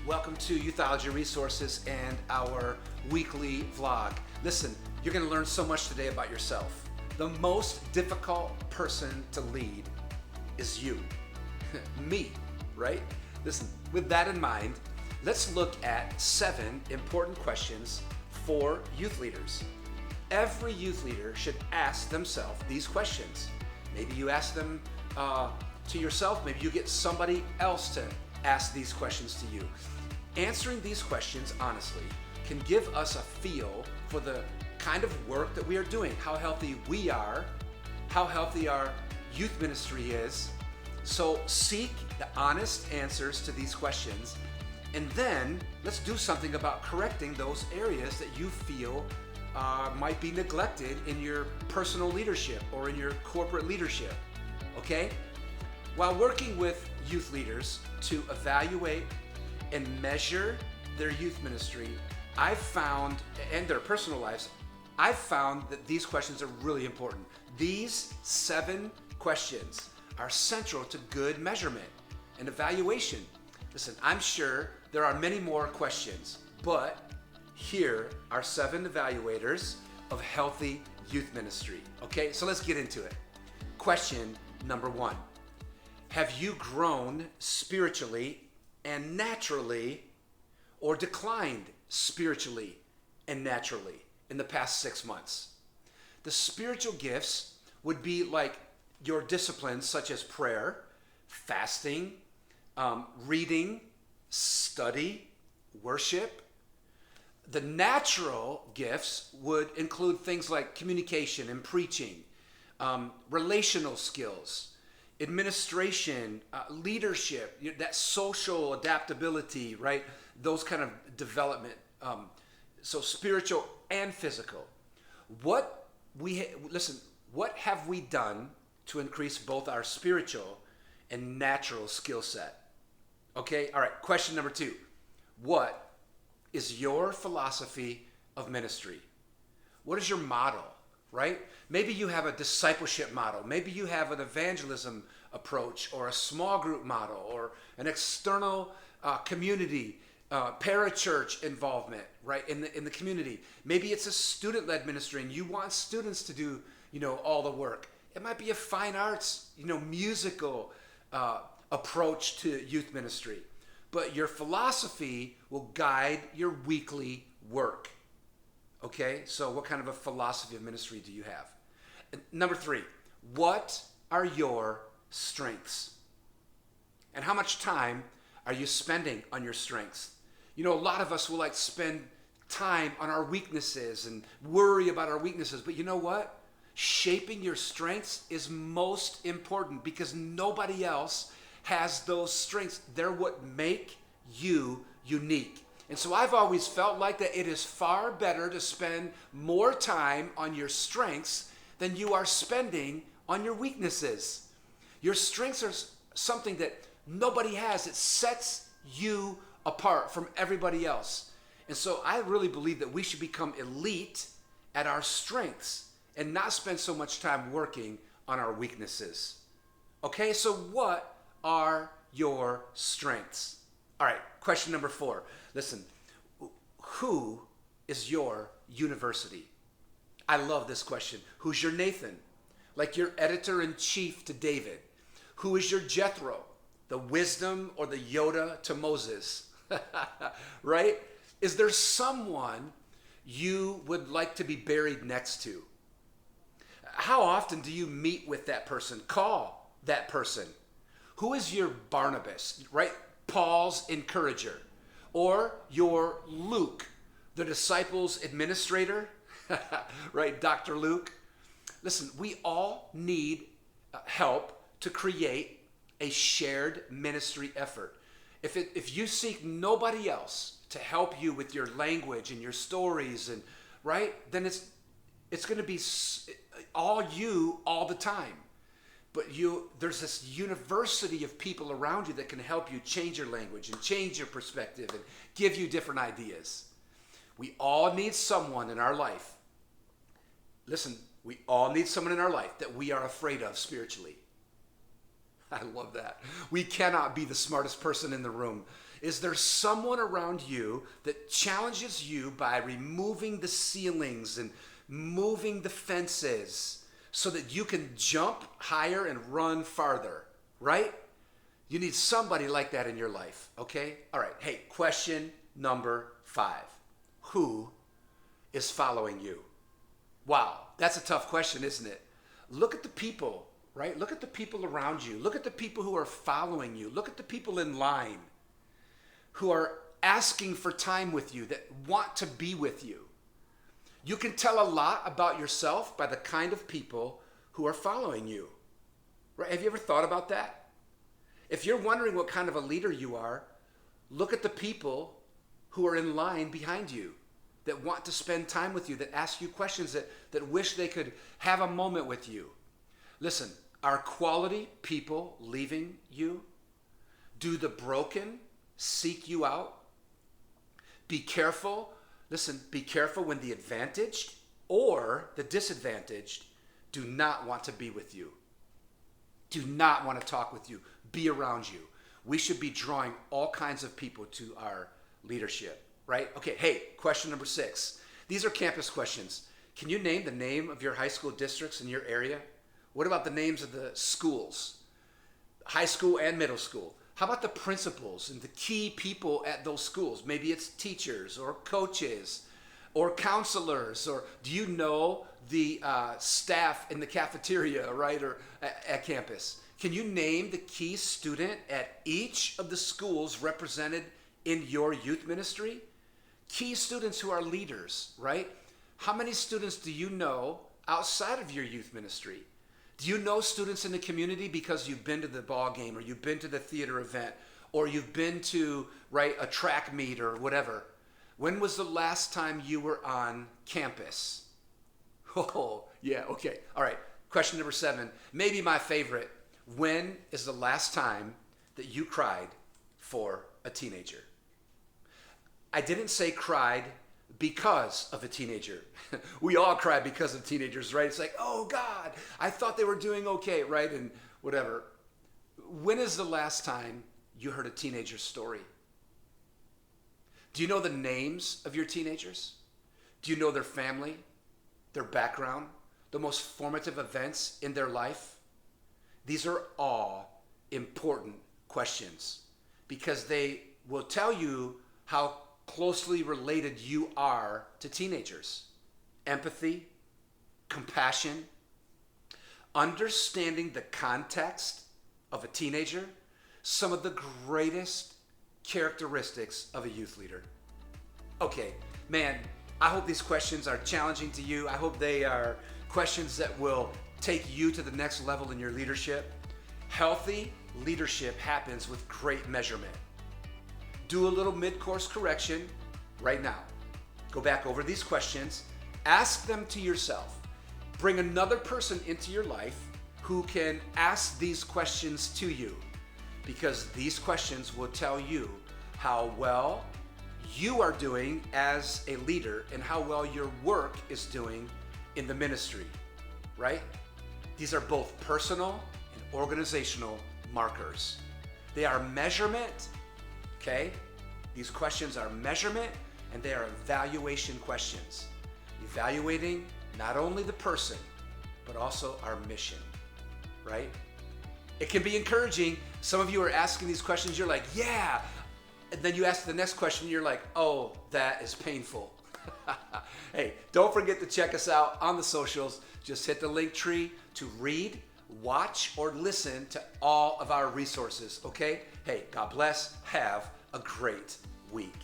Welcome to Youthology Resources and our weekly vlog. Listen, you're going to learn so much today about yourself. The most difficult person to lead is you. Me, right? Listen, with that in mind, let's look at 7 important questions for youth leaders. Every youth leader should ask themselves these questions. Maybe you ask them to yourself, maybe you get somebody else to ask these questions to you. Answering these questions honestly can give us a feel for the kind of work that we are doing, how healthy we are, how healthy our youth ministry is. So seek the honest answers to these questions, and then let's do something about correcting those areas that you feel might be neglected in your personal leadership or in your corporate leadership, okay? While working with youth leaders to evaluate and measure their youth ministry, I've found, and their personal lives, I've found that these questions are really important. These 7 questions are central to good measurement and evaluation. Listen, I'm sure there are many more questions, but here are 7 evaluators of healthy youth ministry. Okay, so let's get into it. Question number 1. Have you grown spiritually and naturally, or declined spiritually and naturally in the past 6 months? The spiritual gifts would be like your disciplines such as prayer, fasting, reading, study, worship. The natural gifts would include things like communication and preaching, relational skills, administration, leadership, that social adaptability, right? Those kind of development. So spiritual and physical. What have we done to increase both our spiritual and natural skill set? Okay, all right, question number 2. What is your philosophy of ministry? What is your model, right? Maybe you have a discipleship model. Maybe you have an evangelism approach or a small group model or an external community, parachurch involvement, right, in the community. Maybe it's a student-led ministry and you want students to do, all the work. It might be a fine arts, musical approach to youth ministry. But your philosophy will guide your weekly work. Okay, so what kind of a philosophy of ministry do you have? Number 3, what are your strengths? And how much time are you spending on your strengths? A lot of us will spend time on our weaknesses and worry about our weaknesses. But you know what? Shaping your strengths is most important because nobody else has those strengths. They're what make you unique. And so I've always felt like that it is far better to spend more time on your strengths than you are spending on your weaknesses. Your strengths are something that nobody has. It sets you apart from everybody else. And so I really believe that we should become elite at our strengths and not spend so much time working on our weaknesses. Okay, so what are your strengths? All right, question number 4. Listen, who is your university? I love this question. Who's your Nathan? Like your editor-in-chief to David. Who is your Jethro? The wisdom or the Yoda to Moses? Right? Is there someone you would like to be buried next to? How often do you meet with that person? Call that person. Who is your Barnabas, right? Paul's encourager. Or your Luke, the disciples' administrator, right? Dr. Luke. Listen, we all need help to create a shared ministry effort. If you seek nobody else to help you with your language and your stories, and right, then it's going to be all you all the time. But there's this university of people around you that can help you change your language and change your perspective and give you different ideas. We all need someone in our life. Listen, we all need someone in our life that we are afraid of spiritually. I love that. We cannot be the smartest person in the room. Is there someone around you that challenges you by removing the ceilings and moving the fences so that you can jump higher and run farther, right? You need somebody like that in your life, okay? All right, hey, question number 5. Who is following you? Wow, that's a tough question, isn't it? Look at the people, right? Look at the people around you. Look at the people who are following you. Look at the people in line who are asking for time with you, that want to be with you. You can tell a lot about yourself by the kind of people who are following you. Right? Have you ever thought about that? If you're wondering what kind of a leader you are, look at the people who are in line behind you, that want to spend time with you, that ask you questions, that wish they could have a moment with you. Listen, are quality people leaving you? Do the broken seek you out? Be careful. Listen, be careful when the advantaged or the disadvantaged do not want to be with you. Do not want to talk with you, be around you. We should be drawing all kinds of people to our leadership, right? Okay, hey, question number 6. These are campus questions. Can you name the name of your high school districts in your area? What about the names of the schools, high school and middle school? How about the principals and the key people at those schools? Maybe it's teachers or coaches or counselors, or do you know the staff in the cafeteria, right, or at campus? Can you name the key student at each of the schools represented in your youth ministry? Key students who are leaders, right? How many students do you know outside of your youth ministry? Do you know students in the community because you've been to the ball game, or you've been to the theater event, or you've been to, right, a track meet or whatever? When was the last time you were on campus? Oh, yeah, okay. All right, question number 7, maybe my favorite. When is the last time that you cried for a teenager? I didn't say cried because of a teenager. We all cry because of teenagers, right? It's like, oh God, I thought they were doing okay, right? And whatever. When is the last time you heard a teenager's story? Do you know the names of your teenagers? Do you know their family, their background, the most formative events in their life? These are all important questions because they will tell you how closely related you are to teenagers. Empathy, compassion, understanding the context of a teenager, some of the greatest characteristics of a youth leader. Okay, man, I hope these questions are challenging to you. I hope they are questions that will take you to the next level in your leadership. Healthy leadership happens with great measurement. Do a little mid-course correction right now. Go back over these questions. Ask them to yourself. Bring another person into your life who can ask these questions to you, because these questions will tell you how well you are doing as a leader and how well your work is doing in the ministry, right? These are both personal and organizational markers. They are measurement. Okay? These questions are measurement, and they are evaluation questions. Evaluating not only the person, but also our mission, right? It can be encouraging. Some of you are asking these questions, you're like, yeah. And then you ask the next question, you're like, oh, that is painful. Hey, don't forget to check us out on the socials. Just hit the link tree to read, watch, or listen to all of our resources, okay? Hey, God bless. Have a great week.